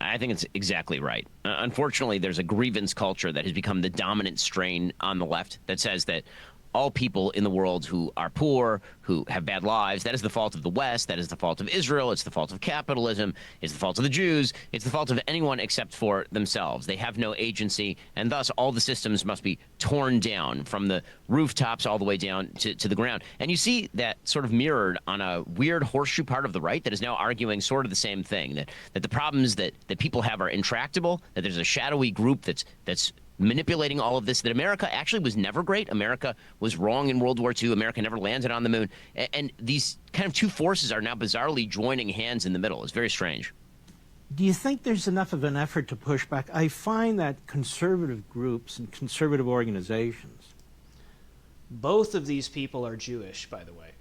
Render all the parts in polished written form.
I think it's exactly right. Unfortunately, there's a grievance culture that has become the dominant strain on the left that says that all people in the world who are poor, who have bad lives, that is the fault of the West, that is the fault of Israel, it's the fault of capitalism, it's the fault of the Jews, it's the fault of anyone except for themselves. They have no agency, and thus all the systems must be torn down from the rooftops all the way down to the ground. And you see that sort of mirrored on a weird horseshoe part of the right that is now arguing sort of the same thing, that the problems that people have are intractable, that there's a shadowy group that's manipulating all of this, that America actually was never great. America was wrong in World War II. America never landed on the moon. And these kind of two forces are now bizarrely joining hands in the middle. It's very strange. Do you think there's enough of an effort to push back? I find that conservative groups and conservative organizations Both of these people are Jewish, by the way.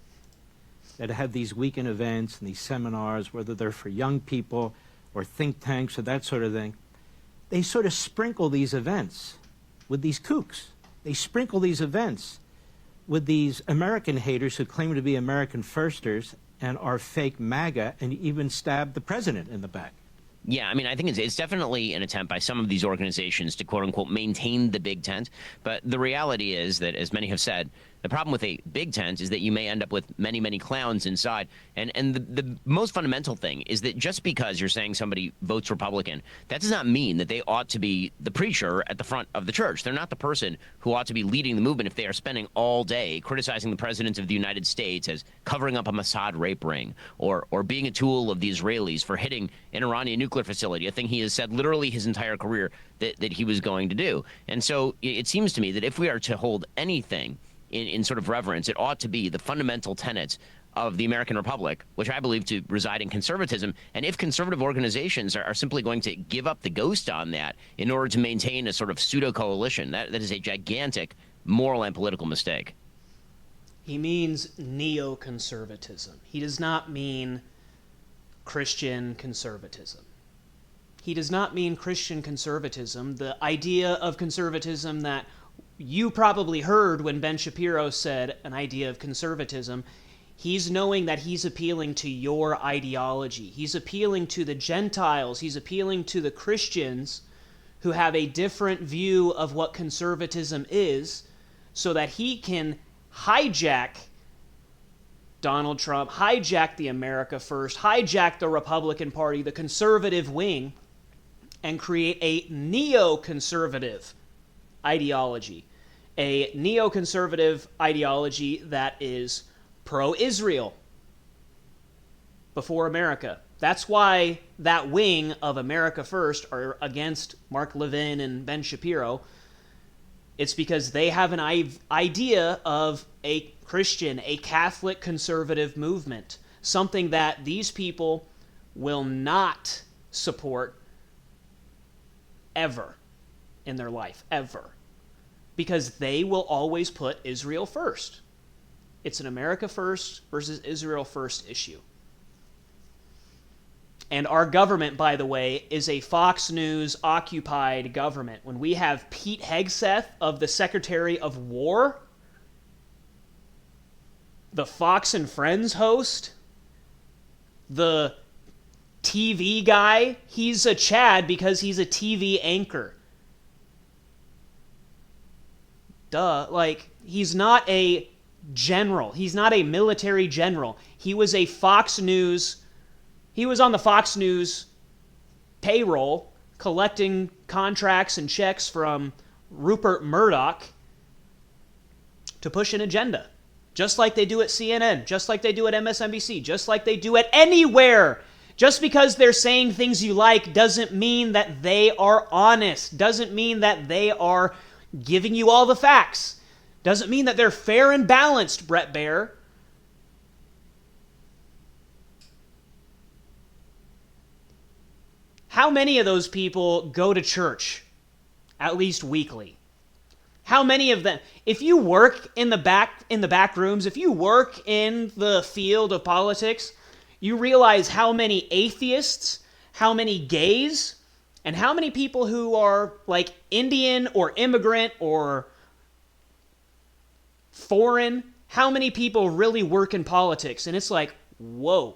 that have these weekend events and these seminars, whether they're for young people or think tanks or that sort of thing, they sort of sprinkle these events with these kooks. They sprinkle these events with these American haters who claim to be American firsters and are fake MAGA and even stab the president in the back. Yeah, I mean, I think it's definitely an attempt by some of these organizations to, quote unquote, maintain the big tent. But the reality is that, as many have said, the problem with a big tent is that you may end up with many, many clowns inside. And the most fundamental thing is that just because you're saying somebody votes Republican, that does not mean that they ought to be the preacher at the front of the church. They're not the person who ought to be leading the movement if they are spending all day criticizing the president of the United States as covering up a Mossad rape ring or being a tool of the Israelis for hitting an Iranian nuclear facility, a thing he has said literally his entire career that he was going to do. And so it seems to me that if we are to hold anything in sort of reverence, it ought to be the fundamental tenets of the American Republic, which I believe to reside in conservatism. And if conservative organizations are simply going to give up the ghost on that in order to maintain a sort of pseudo-coalition, that is a gigantic moral and political mistake. He means neoconservatism. He does not mean Christian conservatism. He does not mean Christian conservatism, the idea of conservatism that you probably heard when Ben Shapiro said an idea of conservatism. He's knowing that he's appealing to your ideology. He's appealing to the Gentiles. He's appealing to the Christians who have a different view of what conservatism is so that he can hijack Donald Trump, hijack the America First, hijack the Republican Party, the conservative wing, and create a neoconservative ideology. A neoconservative ideology that is pro-Israel before America. That's why that wing of America First are against Mark Levin and Ben Shapiro. It's because they have an idea of a Christian, a Catholic conservative movement, something that these people will not support ever in their life, ever. Because they will always put Israel first. It's an America first versus Israel first issue. And our government, by the way, is a Fox News occupied government. When we have Pete Hegseth of the Secretary of War, the Fox and Friends host, the TV guy, he's a Chad because he's a TV anchor. Duh, like, he's not a general. He's not a military general. He was a Fox News, he was on the Fox News payroll collecting contracts and checks from Rupert Murdoch to push an agenda. Just like they do at CNN, just like they do at MSNBC, just like they do at anywhere. Just because they're saying things you like doesn't mean that they are honest, doesn't mean that they are giving you all the facts. Doesn't mean that they're fair and balanced, Brett Baer. How many of those people go to church at least weekly? How many of them? If you work in the back rooms, if you work in the field of politics, you realize how many atheists, how many gays, and how many people who are like Indian or immigrant or foreign, how many people really work in politics? And it's like, whoa,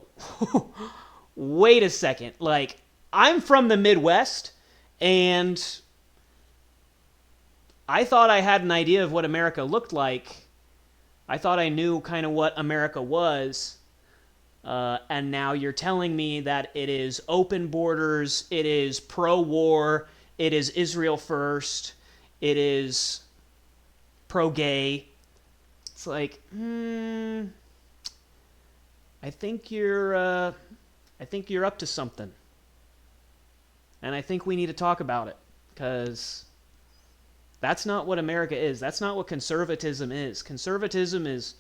wait a second. Like, I'm from the Midwest, and I thought I had an idea of what America looked like. I thought I knew kind of what America was. And now you're telling me that it is open borders, it is pro-war, it is Israel first, it is pro-gay. It's like, I think you're up to something. And I think we need to talk about it, because that's not what America is. That's not what conservatism is. Conservatism is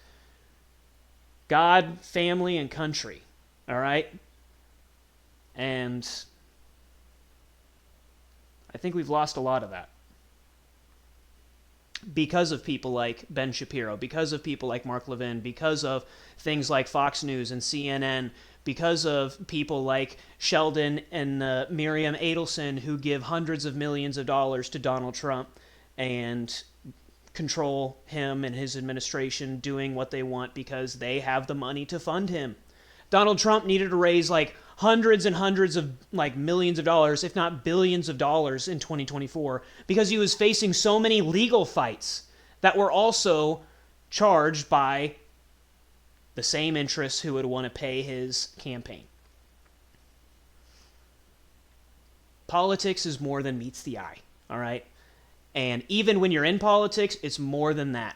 God, family, and country. All right? And I think we've lost a lot of that. Because of people like Ben Shapiro, because of people like Mark Levin, because of things like Fox News and CNN, because of people like Sheldon and Miriam Adelson, who give hundreds of millions of dollars to Donald Trump and control him and his administration doing what they want because they have the money to fund him. Donald Trump needed to raise like hundreds and hundreds of like millions of dollars, if not billions of dollars in 2024, because he was facing so many legal fights that were also charged by the same interests who would want to pay his campaign. Politics is more than meets the eye, all right? And even when you're in politics, it's more than that,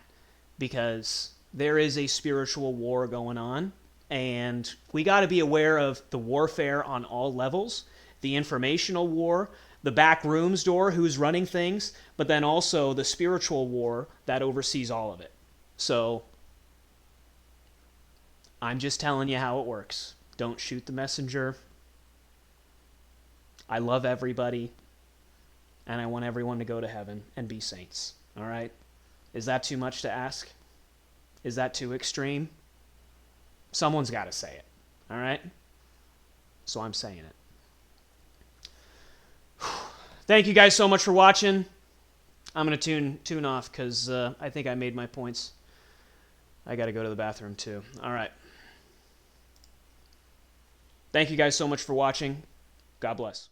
because there is a spiritual war going on, and we got to be aware of the warfare on all levels, the informational war, the back rooms door, who's running things, but then also the spiritual war that oversees all of it. So I'm just telling you how it works. Don't shoot the messenger. I love everybody, and I want everyone to go to heaven and be saints. All right? Is that too much to ask? Is that too extreme? Someone's got to say it. All right? So I'm saying it. Thank you guys so much for watching. I'm going to tune off because I think I made my points. I got to go to the bathroom too. All right. Thank you guys so much for watching. God bless.